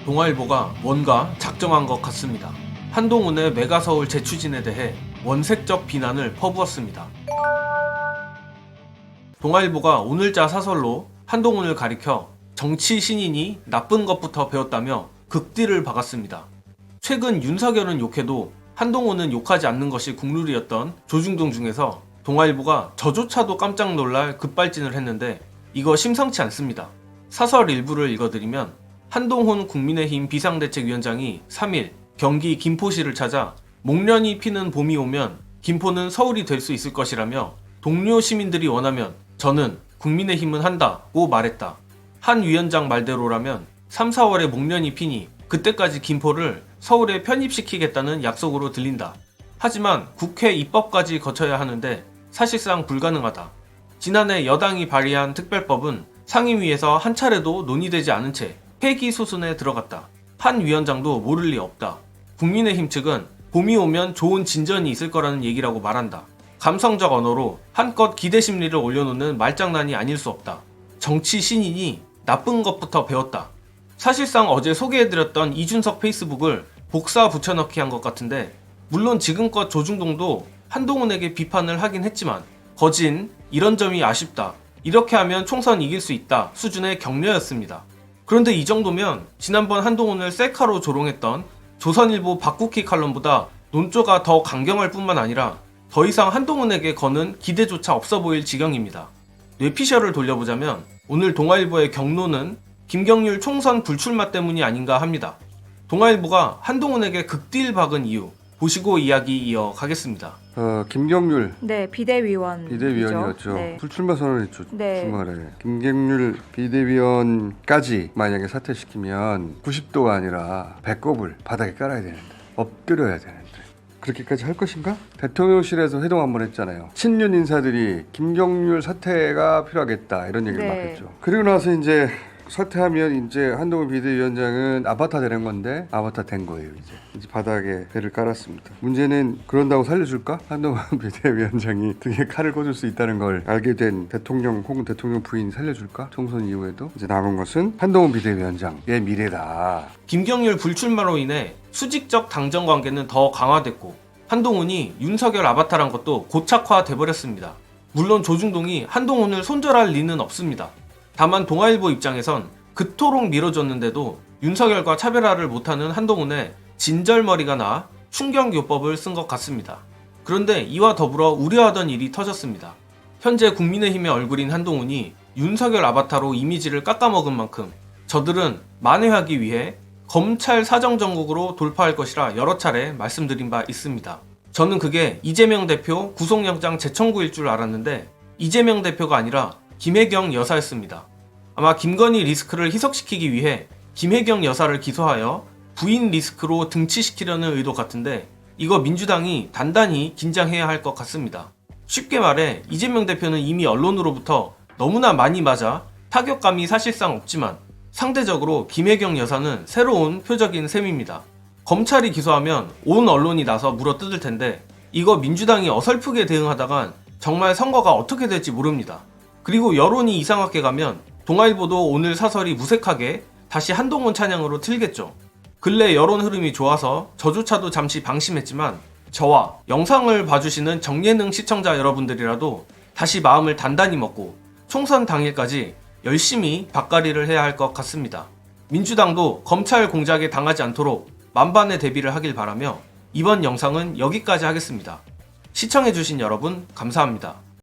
동아일보가 뭔가 작정한 것 같습니다. 한동훈의 메가서울 재추진에 대해 원색적 비난을 퍼부었습니다. 동아일보가 오늘자 사설로 한동훈을 가리켜 정치 신인이 나쁜 것부터 배웠다며 극딜을 박았습니다. 최근 윤석열은 욕해도 한동훈은 욕하지 않는 것이 국룰이었던 조중동 중에서 동아일보가 저조차도 깜짝 놀랄 급발진을 했는데 이거 심상치 않습니다. 사설 일부를 읽어드리면 한동훈 국민의힘 비상대책위원장이 3일 경기 김포시를 찾아 목련이 피는 봄이 오면 김포는 서울이 될 수 있을 것이라며 동료 시민들이 원하면 저는 국민의힘은 한다고 말했다. 한 위원장 말대로라면 3, 4월에 목련이 피니 그때까지 김포를 서울에 편입시키겠다는 약속으로 들린다. 하지만 국회 입법까지 거쳐야 하는데 사실상 불가능하다. 지난해 여당이 발의한 특별법은 상임위에서 한 차례도 논의되지 않은 채 폐기 수순에 들어갔다. 한 위원장도 모를 리 없다. 국민의힘 측은 봄이 오면 좋은 진전이 있을 거라는 얘기라고 말한다. 감성적 언어로 한껏 기대 심리를 올려놓는 말장난이 아닐 수 없다. 정치 신인이 나쁜 것부터 배웠다. 사실상 어제 소개해드렸던 이준석 페이스북을 복사 붙여넣기 한 것 같은데 물론 지금껏 조중동도 한동훈에게 비판을 하긴 했지만 거진 이런 점이 아쉽다. 이렇게 하면 총선 이길 수 있다 수준의 격려였습니다. 그런데 이 정도면 지난번 한동훈을 셀카로 조롱했던 조선일보 박국희 칼럼보다 논조가 더 강경할 뿐만 아니라 더 이상 한동훈에게 거는 기대조차 없어 보일 지경입니다. 뇌피셜을 돌려보자면 오늘 동아일보의 경로는 김경률 총선 불출마 때문이 아닌가 합니다. 동아일보가 한동훈에게 극딜 박은 이유 보시고 이야기 이어가겠습니다. 김경률 비대위원이었죠. 네. 불출마 선언했죠. 네. 주말에 김경률 비대위원까지 만약에 사퇴시키면 90도가 아니라 배꼽을 바닥에 깔아야 되는데 엎드려야 되는데 그렇게까지 할 것인가? 대통령실에서 회동 한번 했잖아요. 친윤 인사들이 김경률 사퇴가 필요하겠다 이런 얘기를 막 했죠. 그리고 나서 이제 사퇴하면 이제 한동훈 비대위원장은 아바타 되는 건데 아바타 된 거예요. 이제 바닥에 배를 깔았습니다. 문제는 그런다고 살려줄까? 한동훈 비대위원장이 등에 칼을 꽂을 수 있다는 걸 알게 된 대통령 혹은 대통령 부인이 살려줄까? 총선 이후에도 이제 남은 것은 한동훈 비대위원장의 미래다. 김경률 불출마로 인해 수직적 당정 관계는 더 강화됐고 한동훈이 윤석열 아바타란 것도 고착화돼 버렸습니다. 물론 조중동이 한동훈을 손절할 리는 없습니다. 다만 동아일보 입장에선 그토록 밀어줬는데도 윤석열과 차별화를 못하는 한동훈의 진절머리가 나 충격요법을 쓴 것 같습니다. 그런데 이와 더불어 우려하던 일이 터졌습니다. 현재 국민의힘의 얼굴인 한동훈이 윤석열 아바타로 이미지를 깎아먹은 만큼 저들은 만회하기 위해 검찰 사정정국으로 돌파할 것이라 여러 차례 말씀드린 바 있습니다. 저는 그게 이재명 대표 구속영장 재청구일 줄 알았는데 이재명 대표가 아니라 김혜경 여사였습니다. 아마 김건희 리스크를 희석시키기 위해 김혜경 여사를 기소하여 부인 리스크로 등치시키려는 의도 같은데 이거 민주당이 단단히 긴장해야 할 것 같습니다. 쉽게 말해 이재명 대표는 이미 언론으로부터 너무나 많이 맞아 타격감이 사실상 없지만 상대적으로 김혜경 여사는 새로운 표적인 셈입니다. 검찰이 기소하면 온 언론이 나서 물어뜯을 텐데 이거 민주당이 어설프게 대응하다간 정말 선거가 어떻게 될지 모릅니다. 그리고 여론이 이상하게 가면 동아일보도 오늘 사설이 무색하게 다시 한동훈 찬양으로 틀겠죠. 근래 여론 흐름이 좋아서 저조차도 잠시 방심했지만 저와 영상을 봐주시는 정예능 시청자 여러분들이라도 다시 마음을 단단히 먹고 총선 당일까지 열심히 밭갈이를 해야 할 것 같습니다. 민주당도 검찰 공작에 당하지 않도록 만반의 대비를 하길 바라며 이번 영상은 여기까지 하겠습니다. 시청해주신 여러분 감사합니다.